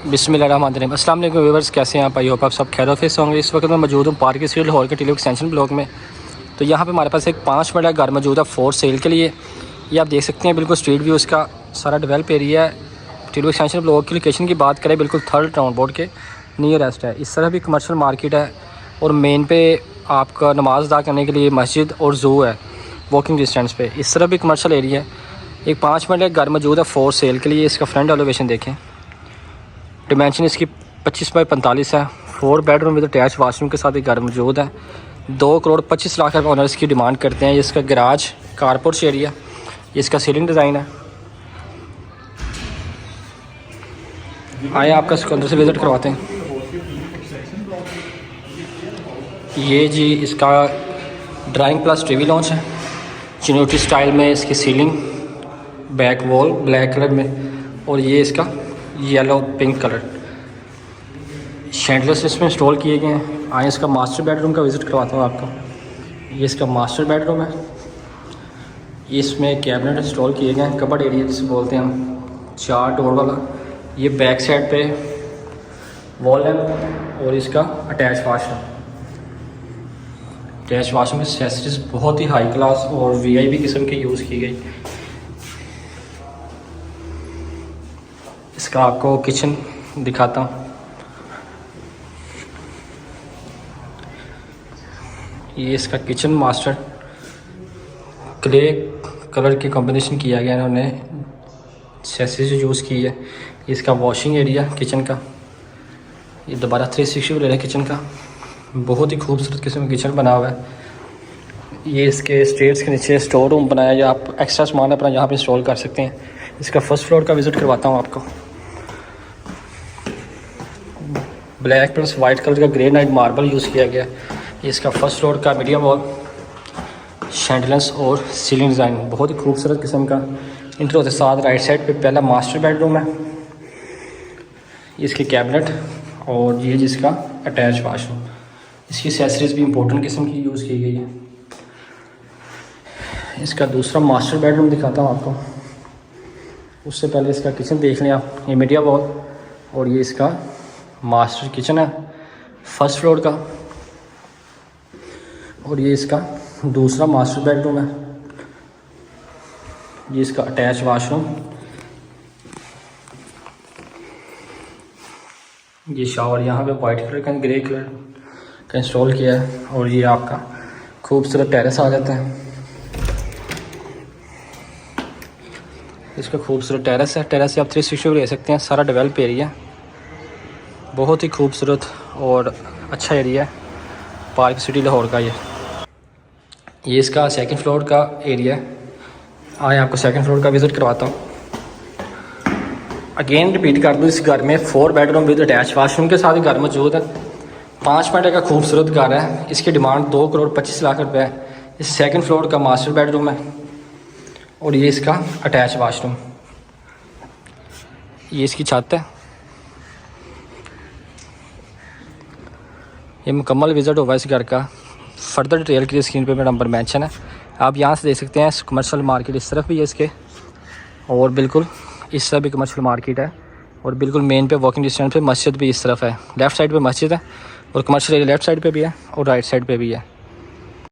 बिस्मिल्लाहिर्रहमानिर्रहीम। अस्सलाम वालेकुम व्यूअर्स, कैसे हैं आप? आई होप आप सब खैर से होंगे। इस वक्त मैं मौजूद हूँ पार्क स्ट्रीट लाहौर के टिलो एक्सटेंशन ब्लॉक में। तो यहाँ पे हमारे पास एक 5 मरला घर मौजूद है फॉर सेल के लिए। ये आप देख सकते हैं, बिल्कुल स्ट्रीट व्यू इसका सारा डेवलप एरिया है। टिलो एक्सटेंशन ब्लॉक की लोकेशन की बात करें, बिल्कुल थर्ड टाउन बोर्ड के नियरेस्ट है। इस तरह भी कमर्शियल मार्केट है और मेन पे आपका नमाज़ अदा करने के लिए मस्जिद और ज़ू है वॉकिंग डिस्टेंस पे। इस तरह भी कमर्शियल एरिया है। एक 5 मरला घर मौजूद है फॉर सेल के लिए। इसका फ्रंट एलिवेशन देखें, डिमेंशन इसकी 25 बाई 45 है। 4 बेडरूम विद अटैच वाशरूम के साथ एक घर मौजूद है। 2 करोड़ 25 लाख रुपये ऑनर इसकी डिमांड करते हैं। ये इसका गराज कारपोर्च एरिया, ये इसका सीलिंग डिज़ाइन है। आए आपका इसको अंदर से विज़िट करवाते हैं। ये जी इसका ड्राइंग प्लस टीवी लॉन्च है। चिनोटी स्टाइल में इसकी ceiling, back wall black colour में और ये इसका येलो पिंक कलर। शैंडलर्स इसमें इंस्टॉल किए गए हैं। आए इसका मास्टर बेडरूम का विज़िट करवाता हूँ आपको। ये इसका मास्टर बेडरूम है। इसमें कैबिनेट इंस्टॉल किए गए हैं, कबर्ड एरिया जिसे बोलते हैं हम, 4 डोर वाला। ये बैक साइड पे वॉल है और इसका अटैच वाशरूम। अटैच वाशरूम की एक्सेसरीज बहुत ही हाई क्लास और वीआईपी किस्म की यूज़ की गई। इसका आपको किचन दिखाता हूँ। ये इसका किचन मास्टर, ग्रे कलर की कॉम्बिनेशन किया गया इन्होंने, एक्सेसरीज यूज़ की है। इसका वॉशिंग एरिया किचन का, ये दोबारा 360 ले रहे हैं किचन का। बहुत ही खूबसूरत किस्म का किचन बना हुआ है। ये इसके स्टेयर्स के नीचे स्टोर रूम बनाया है, या आप एक्स्ट्रा सामान अपना यहाँ पे इंस्टॉल कर सकते हैं। इसका फर्स्ट फ्लोर का विज़िट करवाता हूँ आपको। ब्लैक प्लस वाइट कलर का ग्रेनाइट मार्बल यूज़ किया गया है। इसका फर्स्ट फ्लोर का मीडियम वॉल, शैंडलर्स और सीलिंग डिज़ाइन बहुत ही खूबसूरत किस्म का। इंटर होते साथ राइट साइड पे पहला मास्टर बेडरूम है, इसके कैबिनेट और ये जिसका अटैच वाशरूम। इसकी एक्सेसरीज भी इंपॉर्टेंट किस्म की यूज़ की गई है। इसका दूसरा मास्टर बेडरूम दिखाता हूँ आपको। उससे पहले इसका किचन देख लें आप। ये मीडिया वॉल और ये इसका मास्टर किचन है फर्स्ट फ्लोर का, और ये इसका दूसरा मास्टर बेडरूम है। ये इसका अटैच वाशरूम, ये शावर यहाँ पे वाइट कलर का ग्रे कलर का इंस्टॉल किया है। और ये आपका खूबसूरत टेरेस आ जाता है। इसका खूबसूरत टेरेस है। टेरेस से आप 360 ले सकते हैं। सारा डेवलप एरिया, बहुत ही खूबसूरत और अच्छा एरिया है पार्क सिटी लाहौर का। ये इसका सेकंड फ्लोर का एरिया है। आए आपको सेकंड फ्लोर का विज़िट करवाता हूँ। अगेन रिपीट कर दूँ, इस घर में 4 बेडरूम विद अटैच वाशरूम के साथ घर मौजूद है। 5 मरले का खूबसूरत घर है। इसकी डिमांड 2 करोड़ 25 लाख रुपये है। इस सेकंड फ्लोर का मास्टर बेडरूम है और ये इसका अटैच वाशरूम। ये इसकी छत है। ये मुकम्मल विज़िट होगा इस घर का। फर्दर डिटेल के लिए स्क्रीन पे मेरा नंबर मेंशन है, आप यहाँ से देख सकते हैं। कमर्शियल मार्केट इस तरफ भी है इसके, और बिल्कुल इस तरफ भी कमर्शियल मार्केट है, और बिल्कुल मेन पे वॉकिंग डिस्टेंस पे मस्जिद भी इस तरफ है। लेफ़्ट साइड पे मस्जिद है और कमर्शियल एरिया लेफ़्ट साइड पे भी है और राइट साइड पे भी है।